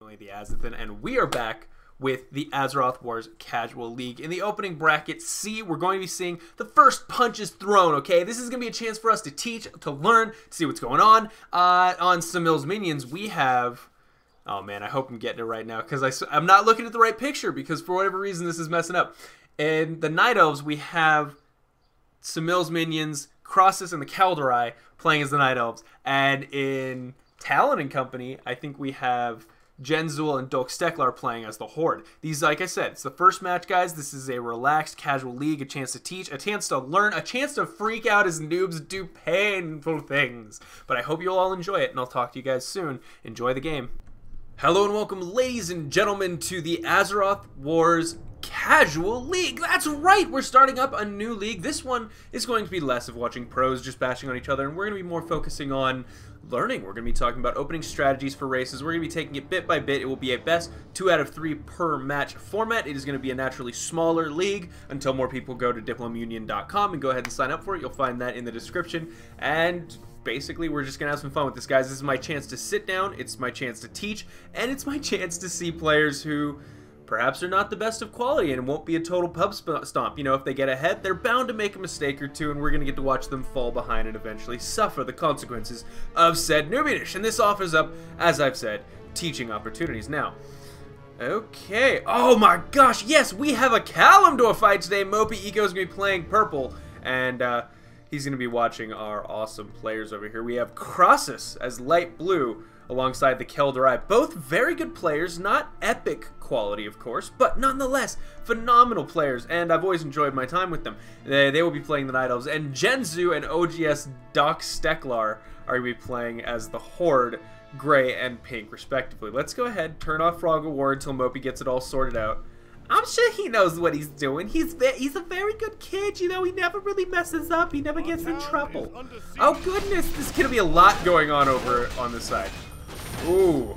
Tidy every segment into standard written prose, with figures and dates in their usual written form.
The Azothan, and we are back with the Azeroth Wars Casual League. In the opening bracket C, we're going to be seeing the first punches thrown, okay? This is going to be a chance for us to teach, to learn, to see what's going on. On Smyls minions, we have... Oh man, I hope I'm getting it right now, because I'm not looking at the right picture, because for whatever reason this is messing up. In the Night Elves, we have Smyls minions, Crossus and the Kalderai playing as the Night Elves. And in Talin and company, I think we have Jenzul and Steklar playing as the Horde. These, like I said, it's the first match, guys. This is a relaxed, casual league, a chance to teach, a chance to learn, a chance to freak out as noobs do painful things. But I hope you'll all enjoy it, and I'll talk to you guys soon. Enjoy the game. Hello and welcome, ladies and gentlemen, to the Azeroth Wars Casual League. That's right, we're starting up a new league. This one is going to be less of watching pros just bashing on each other, and we're going to be more focusing on learning. We're going to be talking about opening strategies for races. We're going to be taking it bit by bit. It will be a best 2 out of 3 per match format. It is going to be a naturally smaller league until more people go to diplomunion.com and go ahead and sign up for it. You'll find that in the description. And basically, we're just going to have some fun with this, guys. This is my chance to sit down. It's my chance to teach. And it's my chance to see players who perhaps are not the best of quality and won't be a total pub stomp. You know, if they get ahead, they're bound to make a mistake or two, and we're going to get to watch them fall behind and eventually suffer the consequences of said noobiness. And this offers up, as I've said, teaching opportunities. Now, okay. Oh my gosh, yes, we have a Kalimdor fight today. Mopey Eco's going to be playing purple, and he's going to be watching our awesome players over here. We have Crossus as light blue, alongside the Kalderai. Both very good players, not epic quality, of course, but nonetheless, phenomenal players, and I've always enjoyed my time with them. They will be playing the Night Elves, and Jenzul and OGS Steklar are going to be playing as the Horde, gray and pink, respectively. Let's go ahead, turn off Frog of War until Mopey gets it all sorted out. I'm sure he knows what he's doing. He's a very good kid, you know, he never really messes up, he never gets in trouble. Oh goodness, there's going to be a lot going on over on this side. Ooh.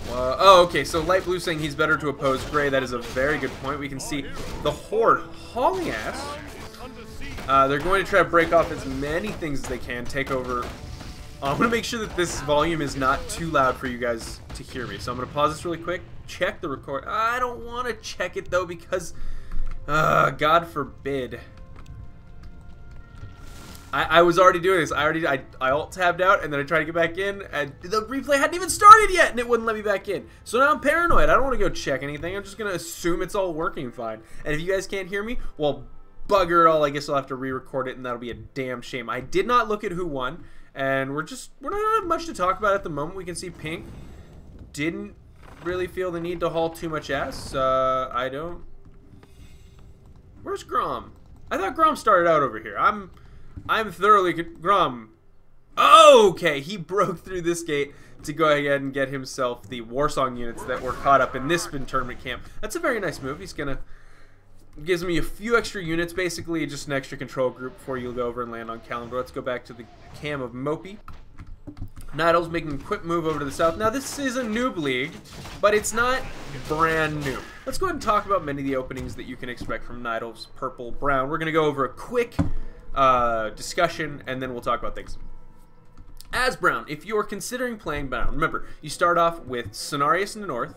Oh, okay, so light blue saying he's better to oppose gray. That is a very good point. We can see the Horde hauling ass. They're going to try to break off as many things as they can, take over. I'm going to make sure that this volume is not too loud for you guys to hear me. So I'm going to pause this really quick, check the record. I don't want to check it, though, because, God forbid. I was already doing this. I alt-tabbed out, and then I tried to get back in, and the replay hadn't even started yet, and it wouldn't let me back in. So now I'm paranoid. I don't want to go check anything. I'm just going to assume it's all working fine. And if you guys can't hear me, well, bugger it all. I guess I'll have to re-record it, and that'll be a damn shame. I did not look at who won, and we're not having much to talk about at the moment. We can see Pink didn't really feel the need to haul too much ass. I don't... Where's Grom? I thought Grom started out over here. I'm thoroughly... Grom. Oh, okay, he broke through this gate to go ahead and get himself the Warsong units that were caught up in this spin tournament camp. That's a very nice move. He's gonna... Gives me a few extra units, basically just an extra control group before you go over and land on Kalimdor. Let's go back to the cam of Mopey. Night Elves making a quick move over to the south. Now, this is a noob league, but it's not brand new. Let's go ahead and talk about many of the openings that you can expect from Night Elves, purple, brown. We're gonna go over a quick discussion, and then we'll talk about things. As brown, if you're considering playing brown, remember, you start off with Cenarius in the north,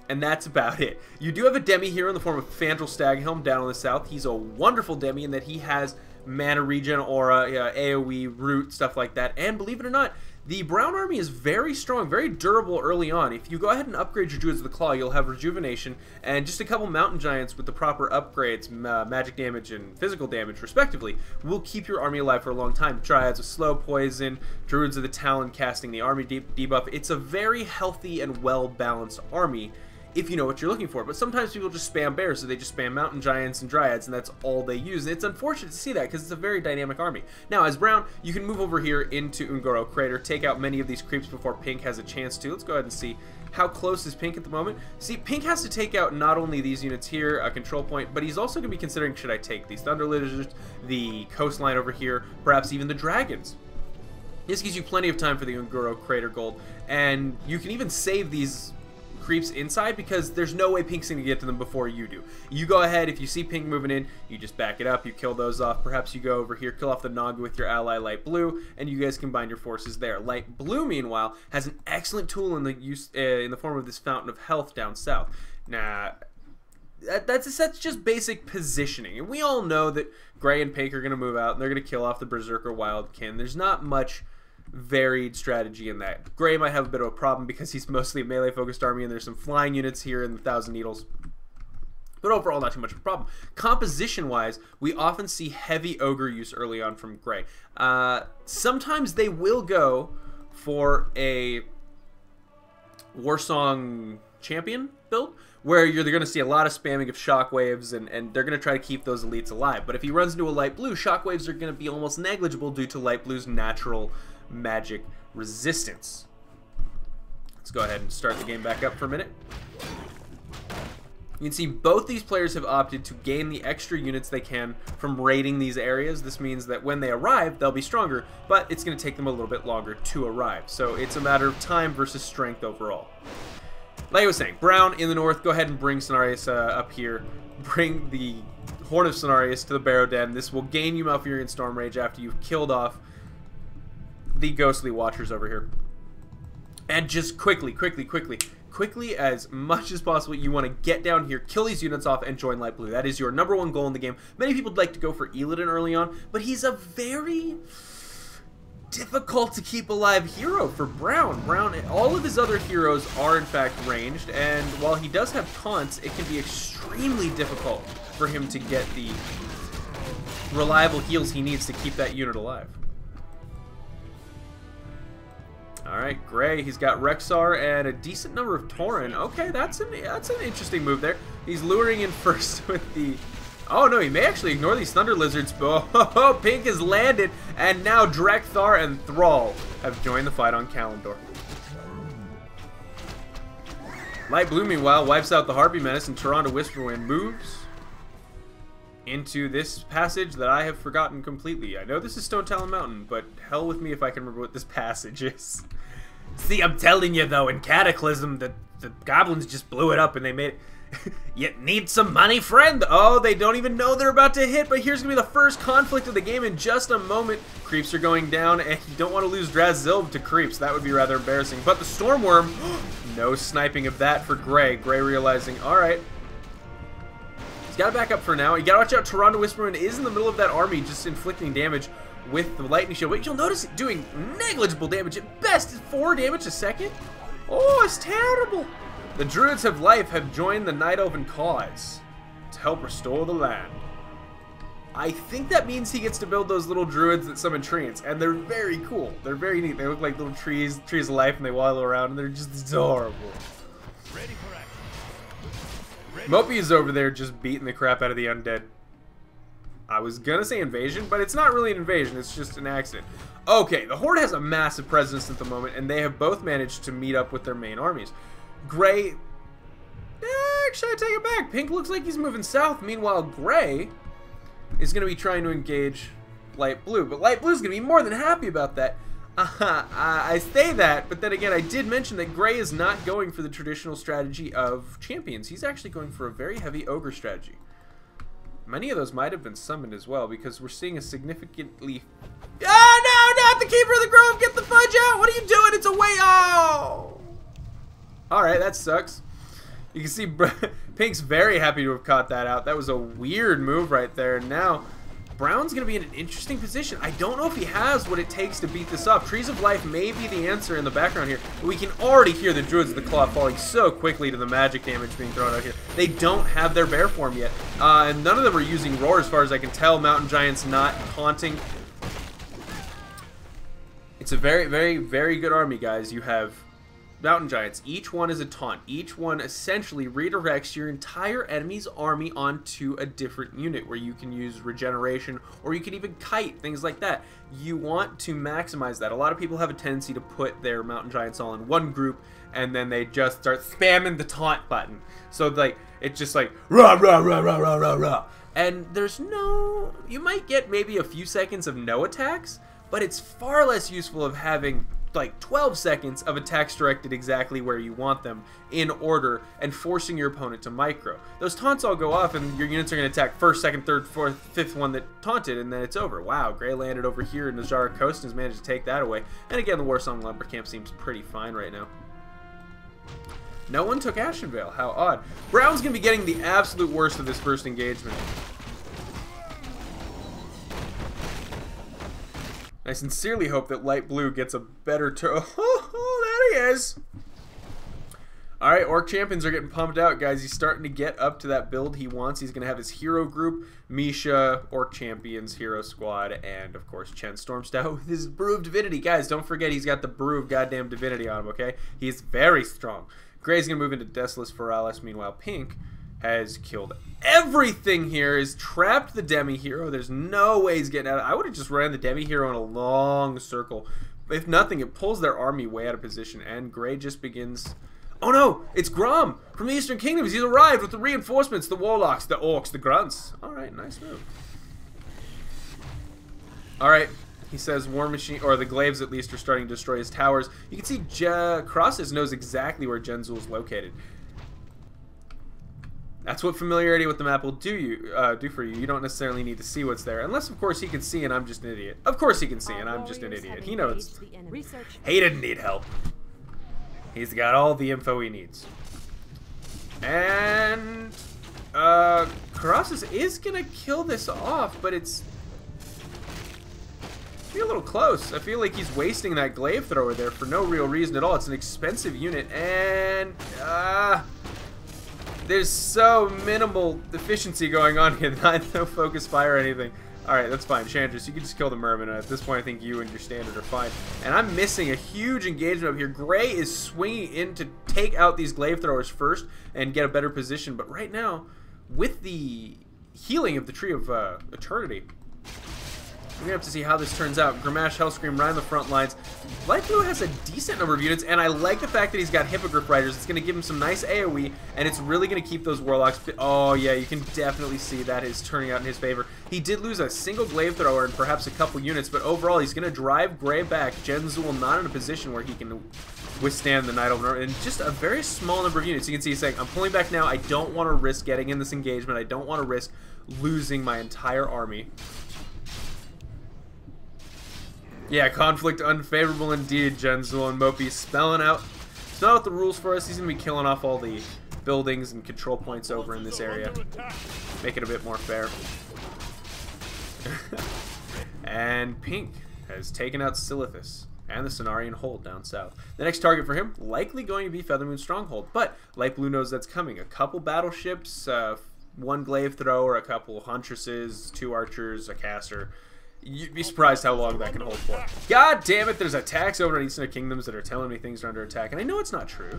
and that's about it. You do have a demi here in the form of Fandral Staghelm down on the south. He's a wonderful demi in that he has mana regen, aura, AoE, root, stuff like that, and believe it or not, the brown army is very strong, very durable early on. If you go ahead and upgrade your Druids of the Claw, you'll have Rejuvenation, and just a couple Mountain Giants with the proper upgrades, magic damage and physical damage, respectively, will keep your army alive for a long time. Dryads with Slow Poison, Druids of the Talin casting the army debuff. It's a very healthy and well-balanced army, if you know what you're looking for. But sometimes people just spam bears, so they just spam Mountain Giants and Dryads, and that's all they use. And it's unfortunate to see that, because it's a very dynamic army. Now, as brown, you can move over here into Ungoro Crater, take out many of these creeps before Pink has a chance to. Let's go ahead and see how close is Pink at the moment. See, Pink has to take out not only these units here, a control point, but he's also going to be considering, should I take these Thunder Lizards, the coastline over here, perhaps even the Dragons. This gives you plenty of time for the Ungoro Crater gold, and you can even save these creeps inside because there's no way Pink's going to get to them before you do. You go ahead, if you see Pink moving in, you just back it up, you kill those off. Perhaps you go over here, kill off the Naga with your ally Light Blue, and you guys combine your forces there. Light Blue, meanwhile, has an excellent tool in the form of this Fountain of Health down south. Now, that's just basic positioning. And we all know that Gray and Pink are going to move out, and they're going to kill off the Berserker Wildkin. There's not much varied strategy in that. Gray might have a bit of a problem because he's mostly a melee focused army and there's some flying units here in the Thousand Needles, but overall not too much of a problem. Composition wise, we often see heavy ogre use early on from Gray. Sometimes they will go for a Warsong champion build where you're going to see a lot of spamming of shockwaves and they're going to try to keep those elites alive. But if he runs into a Light Blue, shockwaves are going to be almost negligible due to Light Blue's natural magic resistance. Let's go ahead and start the game back up for a minute. You can see both these players have opted to gain the extra units they can from raiding these areas. This means that when they arrive, they'll be stronger, but it's going to take them a little bit longer to arrive. So it's a matter of time versus strength overall. Like I was saying, Brown in the north, go ahead and bring Cenarius up here. Bring the Horn of Cenarius to the Barrow Den. This will gain you Malfurion Storm Rage after you've killed off the Ghostly Watchers over here. And just quickly as much as possible, you want to get down here, kill these units off, and join Light Blue. That is your #1 goal in the game. Many people would like to go for Illidan early on, but he's a very difficult to keep alive hero for Brown. All of his other heroes are in fact ranged, and while he does have taunts, it can be extremely difficult for him to get the reliable heals he needs to keep that unit alive. Alright, Gray, he's got Rexar and a decent number of Tauren. Okay, that's an interesting move there. He's luring in first with the... Oh no, he may actually ignore these Thunder Lizards. Oh, Pink has landed, and now Drekthar and Thrall have joined the fight on Kalimdor. Light Blue, meanwhile, wipes out the Harpy Menace, and Tyrande Whisperwind moves into this passage that I have forgotten completely. I know this is Stone Talon Mountain, but hell with me if I can remember what this passage is. See, I'm telling you though, in Cataclysm, the goblins just blew it up and they made it. You need some money, friend? Oh, they don't even know they're about to hit, but here's gonna be the first conflict of the game in just a moment. Creeps are going down, and you don't want to lose Drazilb to creeps. That would be rather embarrassing. But the Stormworm, no sniping of that for Gray. Gray realizing, alright, he's got to back up for now. You got to watch out. Tyrande Whisperwind is in the middle of that army, just inflicting damage with the lightning shield. But you'll notice it doing negligible damage. At best, 4 damage a second. Oh, it's terrible. The Druids of Life have joined the Night Elven cause to help restore the land. I think that means he gets to build those little druids that summon treants, and they're very cool. They're very neat. They look like little trees of life, and they waddle around, and they're just adorable. Ready for action. Mopey is over there just beating the crap out of the undead. I was gonna say invasion, but it's not really an invasion, it's just an accident. Okay, the Horde has a massive presence at the moment, and they have both managed to meet up with their main armies. Gray... actually, I take it back. Pink looks like he's moving south. Meanwhile, Gray is going to be trying to engage Light Blue. But Light Blue's going to be more than happy about that. I say that, but then again, I did mention that Gray is not going for the traditional strategy of champions. He's actually going for a very heavy ogre strategy. Many of those might have been summoned as well, because we're seeing a significantly... Oh, no, not the Keeper of the Grove! Get the fudge out! What are you doing? It's a way... Oh! Alright, that sucks. You can see Pink's very happy to have caught that out. That was a weird move right there. Now, Brown's going to be in an interesting position. I don't know if he has what it takes to beat this up. Trees of Life may be the answer in the background here. But we can already hear the Druids of the Claw falling so quickly to the magic damage being thrown out here. They don't have their bear form yet. And none of them are using Roar as far as I can tell. Mountain Giant's not taunting. It's a very, very, very good army, guys. You have Mountain Giants. Each one is a taunt. Each one essentially redirects your entire enemy's army onto a different unit where you can use regeneration or you can even kite, things like that. You want to maximize that. A lot of people have a tendency to put their Mountain Giants all in one group and then they just start spamming the taunt button. So like it's just like rah rah rah rah rah rah rah. And there's no, you might get maybe a few seconds of no attacks, but it's far less useful of having like 12 seconds of attacks directed exactly where you want them in order and forcing your opponent to micro. Those taunts all go off and your units are going to attack first, second, third, fourth, fifth one that taunted, and then it's over. Wow, Gray landed over here in the Najara Coast and has managed to take that away. And again, the Warsong Lumber Camp seems pretty fine right now. No one took Ashenvale. How odd. Brown's going to be getting the absolute worst of this first engagement. I sincerely hope that light blue gets a better turn. Oh, there he is. All right, Orc champions are getting pumped out, guys. He's starting to get up to that build he wants. He's going to have his hero group, Misha, Orc champions, hero squad, and, of course, Chen Stormstout with his Brew of Divinity. Guys, don't forget he's got the Brew of goddamn Divinity on him, okay? He's very strong. Gray's going to move into Deathless Feralis. Meanwhile, Pink has killed everything here, is trapped the demi-hero. There's no way he's getting out. I would have just ran the demi-hero in a long circle. If nothing, it pulls their army way out of position, and Gray just begins... Oh no! It's Grom from the Eastern Kingdoms. He's arrived with the reinforcements, the Warlocks, the Orcs, the Grunts. Alright, nice move. Alright, he says War Machine, or the Glaives at least, are starting to destroy his towers. You can see Crosses knows exactly where Jenzul is located. That's what familiarity with the map will do for you. You don't necessarily need to see what's there. Unless, of course, he can see and I'm just an idiot. Of course he can see and I'm just an idiot. He knows. He didn't need help. He's got all the info he needs. And... Colossus is going to kill this off, but it's... a little close. I feel like he's wasting that glaive thrower there for no real reason at all. It's an expensive unit, and... there's so minimal efficiency going on here. No focus fire or anything. Alright, that's fine. Chantress, you can just kill the Merman. At this point, I think you and your standard are fine. And I'm missing a huge engagement up here. Gray is swinging in to take out these glaive throwers first and get a better position. But right now, with the healing of the Tree of Eternity, we're going to have to see how this turns out. Gramash, Hellscream, right on the front lines. Light Blue has a decent number of units, and I like the fact that he's got Hippogriff Riders. It's going to give him some nice AoE, and it's really going to keep those Warlocks... Oh, yeah, you can definitely see that is turning out in his favor. He did lose a single Glaive Thrower and perhaps a couple units, but overall, he's going to drive Gray back. Jenzul not in a position where he can withstand the Night Elf, and just a very small number of units. You can see he's saying, I'm pulling back now. I don't want to risk getting in this engagement. I don't want to risk losing my entire army. Yeah, conflict unfavorable indeed, Jenzul, and Mopi spelling out the rules for us. He's going to be killing off all the buildings and control points over in this area. Make it a bit more fair. And Pink has taken out Silithus and the Cenarian Hold down south. The next target for him, likely going to be Feathermoon Stronghold, but Light Blue knows that's coming. A couple battleships, one Glaive Thrower, a couple Huntresses, 2 Archers, a Caster. You'd be surprised how long that can hold for. God damn it, there's attacks over in Eastern Kingdoms that are telling me things are under attack, and I know it's not true.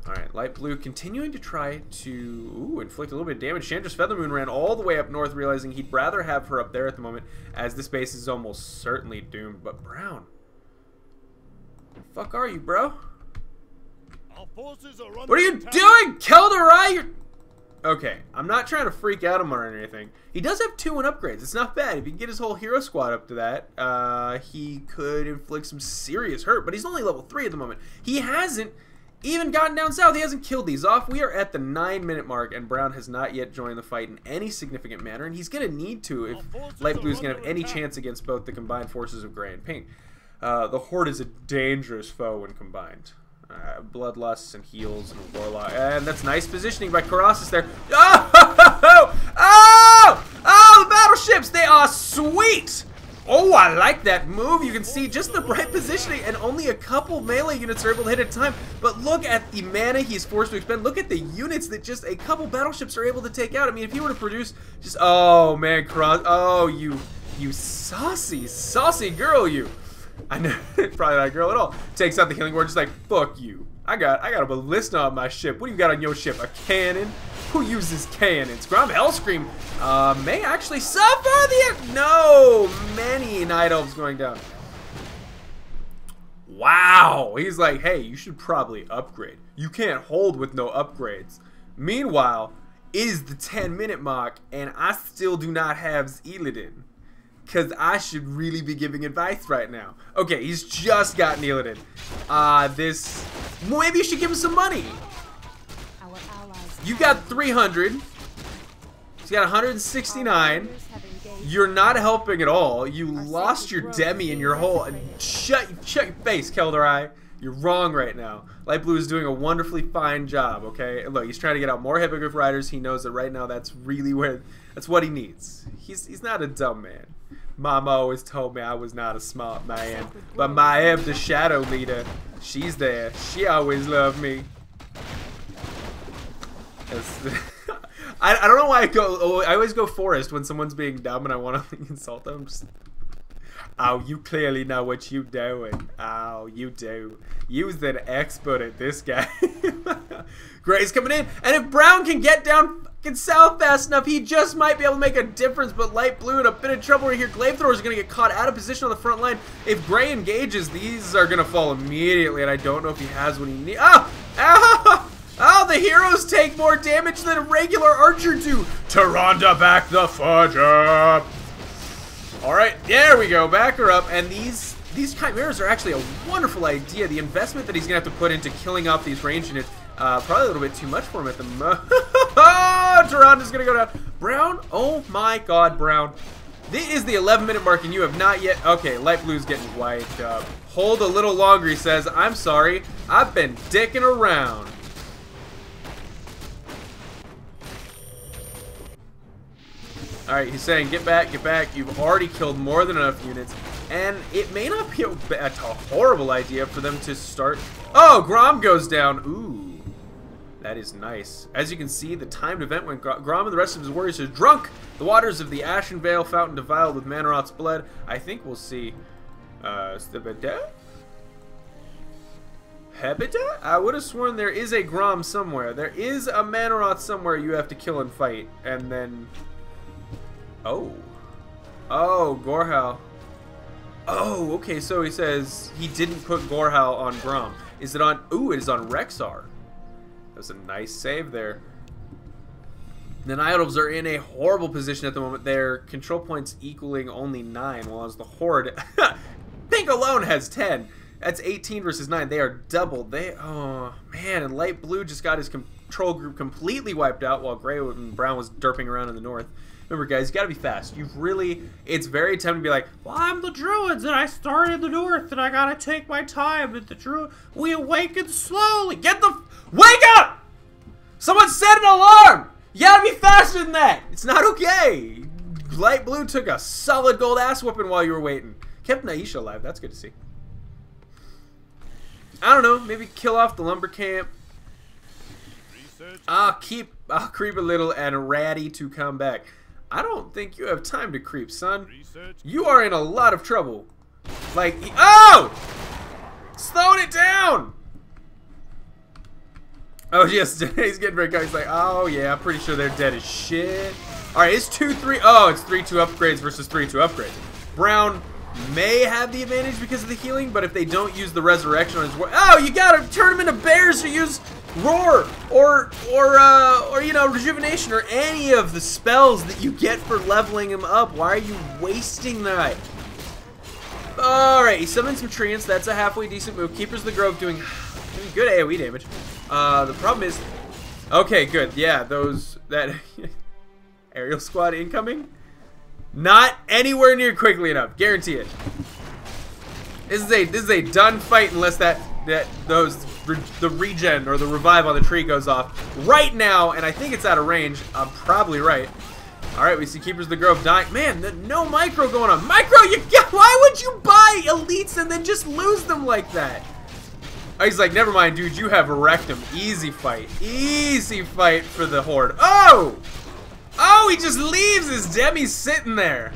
Alright, Light Blue continuing to try to inflict a little bit of damage. Chandra's Feathermoon ran all the way up north, realizing he'd rather have her up there at the moment, as this base is almost certainly doomed. But Brown, the fuck are you, bro? What are you doing? Kelderai, you're... Okay, I'm not trying to freak out him or anything. He does have 2 in upgrades. It's not bad. If he can get his whole hero squad up to that, he could inflict some serious hurt, but he's only level 3 at the moment. He hasn't even gotten down south. He hasn't killed these off. We are at the 9-minute mark, and Brown has not yet joined the fight in any significant manner, and he's going to need to if Light Blue is going to have any chance against both the combined forces of Gray and Pink. The Horde is a dangerous foe when combined. Bloodlusts and heals and Warlock, and that's nice positioning by Colossus there. Oh, the battleships, they are sweet. Oh, I like that move. You can see just the right positioning, and only a couple melee units are able to hit at a time. But look at the mana he's forced to expend. Look at the units that just a couple battleships are able to take out. I mean, if he were to produce just, oh man, you saucy girl, you. I know, probably not a girl at all. Takes out the healing ward, just like, fuck you. I got a ballista on my ship. What do you got on your ship? A cannon? Who uses cannons? Grom Hellscream may actually suffer the... No! Many Night Elves going down. Wow! He's like, hey, you should probably upgrade. You can't hold with no upgrades. Meanwhile, it is the 10-minute mark, and I still do not have Illidan. because I should really be giving advice right now. Okay, he's just got Neilidin. Maybe you should give him some money. You got 300. He's got 169. You're not helping at all. You lost your Demi and your whole... Shut your face, Kelderai. You're wrong right now. Light Blue is doing a wonderfully fine job, okay? Look, he's trying to get out more Hippogriff Riders. He knows that right now that's really that's what he needs. He's not a dumb man. Mama always told me I was not a smart man. But Maeb, the Shadow Leader, she's there. She always loved me. I don't know why I always go Forest when someone's being dumb and I want to insult them. Oh, you clearly know what you doing. Oh, you do. You's an expert at this guy. Gray's coming in, and if Brown can get down fucking south fast enough, he just might be able to make a difference, but Light Blue in a bit of trouble right here. Glaive Thrower is going to get caught out of position on the front line. If Gray engages, these are going to fall immediately, and I don't know if he has what he needs. Oh, the heroes take more damage than a regular archer do. Tyrande, back the fudge up. All right, there we go. Back her up. And these chimeras are actually a wonderful idea. The investment that he's going to have to put into killing off these range units, probably a little bit too much for him at the moment. Oh, Tyrande's going to go down. Brown? Oh, my God, Brown. This is the 11-minute mark, and you have not yet... Okay, Light Blue's getting wiped up. Hold a little longer, he says. I'm sorry. I've been dicking around. Alright, he's saying, get back, get back. You've already killed more than enough units. And it may not be a horrible idea for them to start... Oh, Grom goes down. Ooh, that is nice. As you can see, the timed event when Grom and the rest of his warriors are drunk. The waters of the Ashen Vale fountain defiled with Manaroth's blood. I think we'll see... Hebida? I would have sworn there is a Grom somewhere. There is a Manaroth somewhere you have to kill and fight. And then... Oh, Gorhal. Oh, okay, so he says he didn't put Gorhal on Grom. Is it on... Ooh, it is on Rexar. That was a nice save there. The Night Elves are in a horrible position at the moment. Their control points equaling only 9, while as the Horde... Pink alone has 10. That's 18 versus 9. They are double. Oh, man, and Light Blue just got his control group completely wiped out while Gray and Brown was derping around in the north. Remember, guys, you gotta be fast. It's very tempting to be like, well, I'm the Druids, and I started in the north, and I gotta take my time, and the Druid, we awaken slowly. Wake up! Someone set an alarm! You gotta be faster than that! It's not okay! Light Blue took a solid gold ass whooping while you were waiting. Kept Naisha alive, that's good to see. I don't know, maybe kill off the lumber camp. I'll creep a little and ready to come back. I don't think you have time to creep, son. You are in a lot of trouble. Like, oh! Slowed it down! Oh, yes, he's getting very close. He's like, oh, yeah, I'm pretty sure they're dead as shit. All right, it's 2-3. Oh, it's 3-2 upgrades versus 3-2 upgrades. Brown may have the advantage because of the healing, but if they don't use the resurrection on his... Oh, you gotta turn him into bears or use... Roar or you know, rejuvenation or any of the spells that you get for leveling him up. Why are you wasting that? Alright, he summons some treants. That's a halfway decent move. Keepers of the Grove doing good AoE damage. The problem is... Okay, good. Yeah, that aerial squad incoming? Not anywhere near quickly enough. Guarantee it. This is a done fight unless the regen or the revive on the tree goes off right now, and I think it's out of range. I'm probably right. All right, we see Keepers of the Grove dying. Man, no micro going on. Micro, why would you buy elites and then just lose them like that? Oh, he's like, never mind, dude. You have wrecked him. Easy fight for the Horde. Oh, he just leaves his Demi sitting there.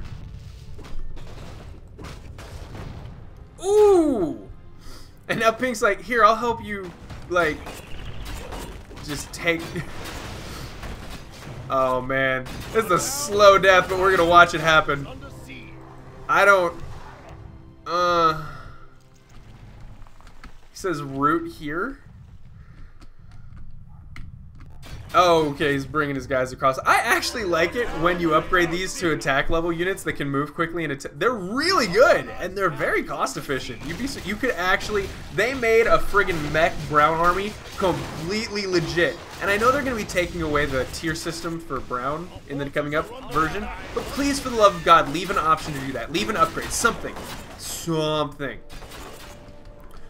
Ooh. And now Pink's like, here, I'll help you, like, just take... Oh, man. This is a slow death, but we're going to watch it happen. I don't... He says root here. Oh, okay, he's bringing his guys across. I actually like it when you upgrade these to attack level units that can move quickly and they're really good and they're very cost efficient. You could actually, they made a friggin' mech Brown army completely legit. And I know they're going to be taking away the tier system for Brown in the coming up version, but please, for the love of God, leave an option to do that. Leave an upgrade, something. Something.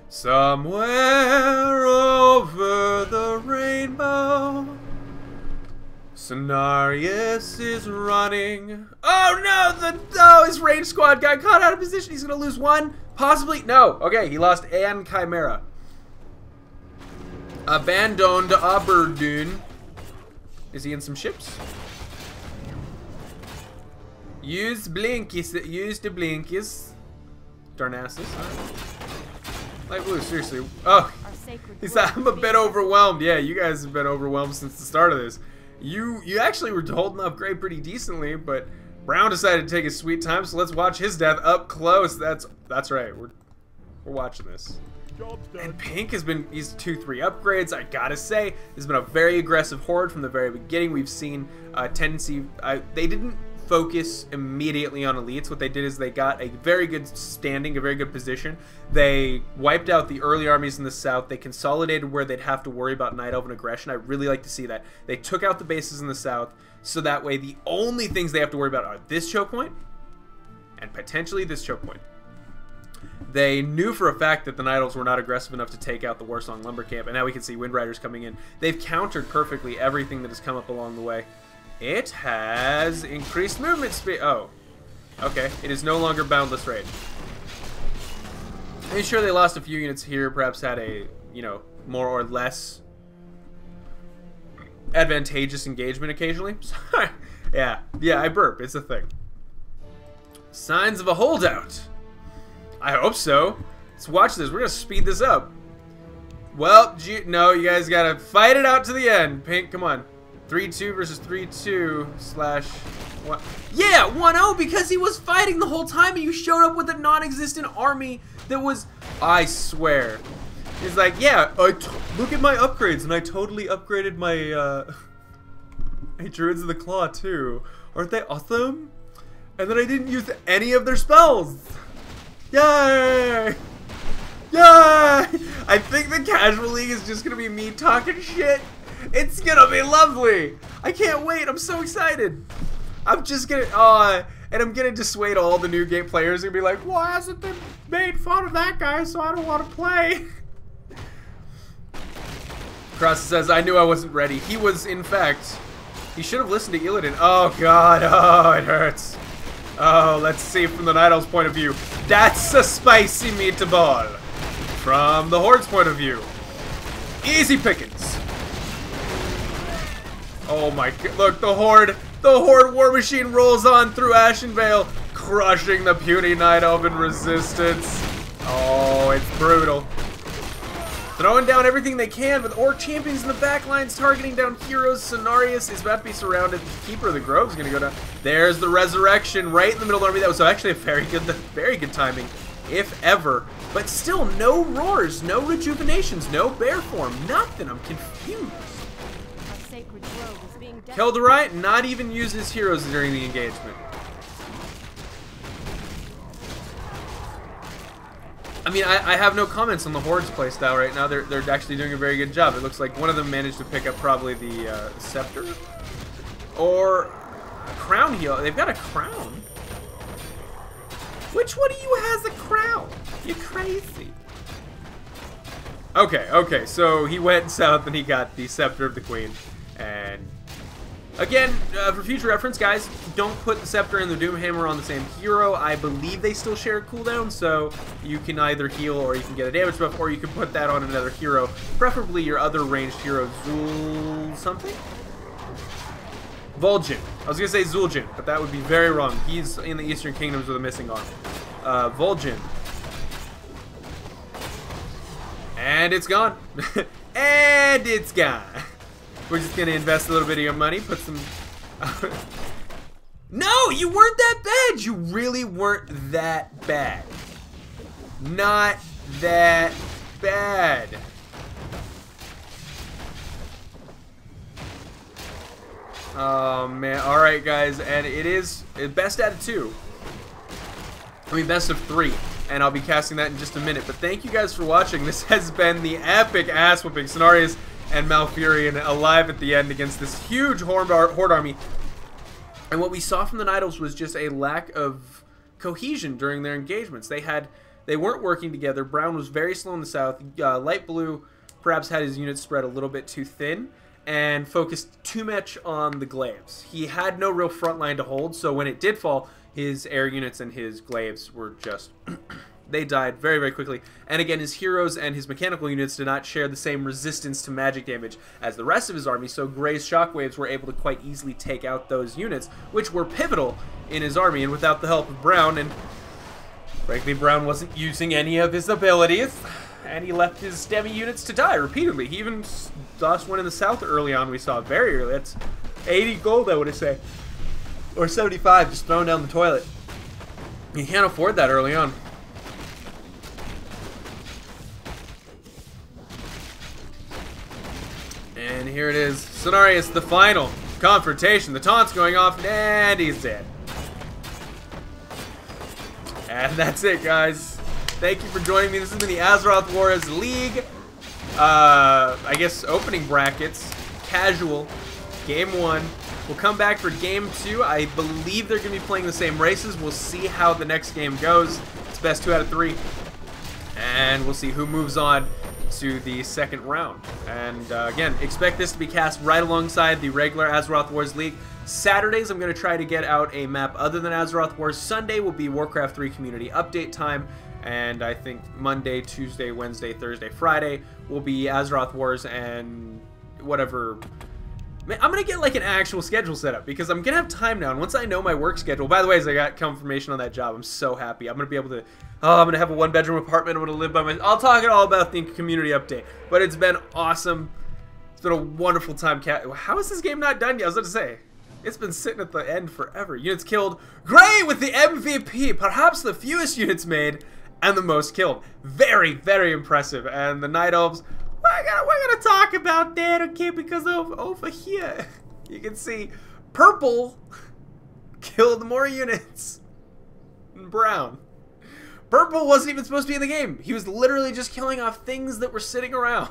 Somewhere over the rainbow, Cenarius is running. Oh no, his range squad got caught out of position. He's gonna lose one, possibly. No, okay, he lost an Chimera. Abandoned Aberdeen. Is he in some ships? Use blinkies. Use the blinkies. Darnassus. Light blue, seriously. Oh, I'm a bit overwhelmed. Yeah, you guys have been overwhelmed since the start of this. You actually were holding up great pretty decently, but Brown decided to take his sweet time, so let's watch his death up close. That's right. We're watching this. And Pink has been, he's 2-3 upgrades. I gotta say, this has been a very aggressive horde from the very beginning. We've seen a tendency, they didn't focus immediately on elites. What they did is they got a very good standing, a very good position. They wiped out the early armies in the south. They consolidated where they'd have to worry about Night Elven aggression. I really like to see that. They took out the bases in the south, so that way the only things they have to worry about are this choke point and potentially this choke point. They knew for a fact that the Night Elves were not aggressive enough to take out the Warsong Lumber Camp, and now we can see Wind Riders coming in. They've countered perfectly everything that has come up along the way. It has increased movement speed. Oh, okay. It is no longer boundless raid. I'm sure they lost a few units here, perhaps had a, you know, more or less advantageous engagement occasionally. yeah, I burp. It's a thing. Signs of a holdout. I hope so. Let's watch this. We're going to speed this up. Well, no, you guys got to fight it out to the end. Pink, come on. 3-2 versus 3-2 slash... What? Yeah, 1-0 because he was fighting the whole time and you showed up with a non-existent army that was... I swear. He's like, yeah, look at my upgrades, and I totally upgraded my, my Druids of the Claw too. Aren't they awesome? And then I didn't use any of their spells. Yay! Yay! I think the Casual League is just gonna be me talking shit. It's gonna be lovely! I can't wait, I'm so excited! I'm just gonna, and I'm gonna dissuade all the new game players and be like, why hasn't they made fun of that guy, so I don't want to play? Cross says, I knew I wasn't ready. He was, in fact, he should have listened to Illidan. Oh god, oh, it hurts. Oh, let's see from the Night Elf's point of view. That's a spicy meatball. From the Horde's point of view, easy pickings. Oh my god, look, the Horde War Machine rolls on through Ashenvale, crushing the puny Night Elven resistance. Oh, it's brutal. Throwing down everything they can, with Orc champions in the back lines targeting down heroes. Cenarius is about to be surrounded. The Keeper of the Grove is going to go down. There's the Resurrection right in the middle of the army. That was actually a very good timing, if ever. But still, no roars, no rejuvenations, no bear form, nothing. I'm confused. Keldorite not even used his heroes during the engagement. I mean, I have no comments on the Horde's playstyle right now. They're actually doing a very good job. It looks like one of them managed to pick up probably the Scepter. Or a Crown Heal. They've got a Crown. Which one of you has a Crown? You're crazy. Okay, so he went south and he got the Scepter of the Queen. And again, for future reference, guys, don't put the Scepter and the Doomhammer on the same hero. I believe they still share a cooldown, so you can either heal or you can get a damage buff, or you can put that on another hero, preferably your other ranged hero, Zul something? Vol'jin. I was going to say Zul'jin, but that would be very wrong. He's in the Eastern Kingdoms with a missing arm. Vol'jin. And it's gone. And it's gone. We're just going to invest a little bit of your money, put some... No, you weren't that bad. You really weren't that bad. Not that bad. Oh, man. All right, guys. And it is best out of 2. I mean, best of 3. And I'll be casting that in just a minute. But thank you guys for watching. This has been the epic ass-whooping. Cenarius and Malfurion alive at the end against this huge Horde army. And what we saw from the Night Elves was just a lack of cohesion during their engagements. They weren't working together. Brown was very slow in the south. Light Blue perhaps had his units spread a little bit too thin and focused too much on the glaives. He had no real front line to hold, so when it did fall, his air units and his glaives were just... they died very, very quickly. And again, his heroes and his mechanical units did not share the same resistance to magic damage as the rest of his army, so Grey's shockwaves were able to quite easily take out those units, which were pivotal in his army, and without the help of Brown, and frankly, Brown wasn't using any of his abilities, and he left his demi units to die repeatedly. He even lost one in the south early on. We saw very early. That's 80 gold, I would say. Or 75, just thrown down the toilet. You can't afford that early on. And here it is. Cenarius, the final confrontation. The taunt's going off, and he's dead. And that's it, guys. Thank you for joining me. This has been the Azeroth Wars League. I guess opening brackets. Casual. Game 1. We'll come back for Game 2. I believe they're going to be playing the same races. We'll see how the next game goes. It's best 2 out of 3. And we'll see who moves on to the second round. And again, expect this to be cast right alongside the regular Azeroth Wars League. Saturdays, I'm going to try to get out a map other than Azeroth Wars. Sunday will be Warcraft 3 community update time. And I think Monday, Tuesday, Wednesday, Thursday, Friday will be Azeroth Wars and whatever. Man, I'm going to get like an actual schedule set up because I'm going to have time now. And once I know my work schedule, by the way, as I got confirmation on that job, I'm so happy. I'm going to be able to, I'm going to have a 1-bedroom apartment. I'm going to live by myself. I'll talk all about the community update. But it's been awesome. It's been a wonderful time. How is this game not done yet? I was about to say. It's been sitting at the end forever. Units killed. Grey with the MVP. Perhaps the fewest units made and the most killed. Very, very impressive. And the Night Elves, we're gonna talk about that, okay? Because over here, you can see Purple killed more units than Brown. Purple wasn't even supposed to be in the game. He was literally just killing off things that were sitting around.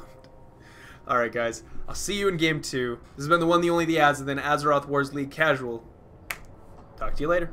Alright, guys. I'll see you in Game 2. This has been the one, the only, the Azothan Azeroth Wars League Casual. Talk to you later.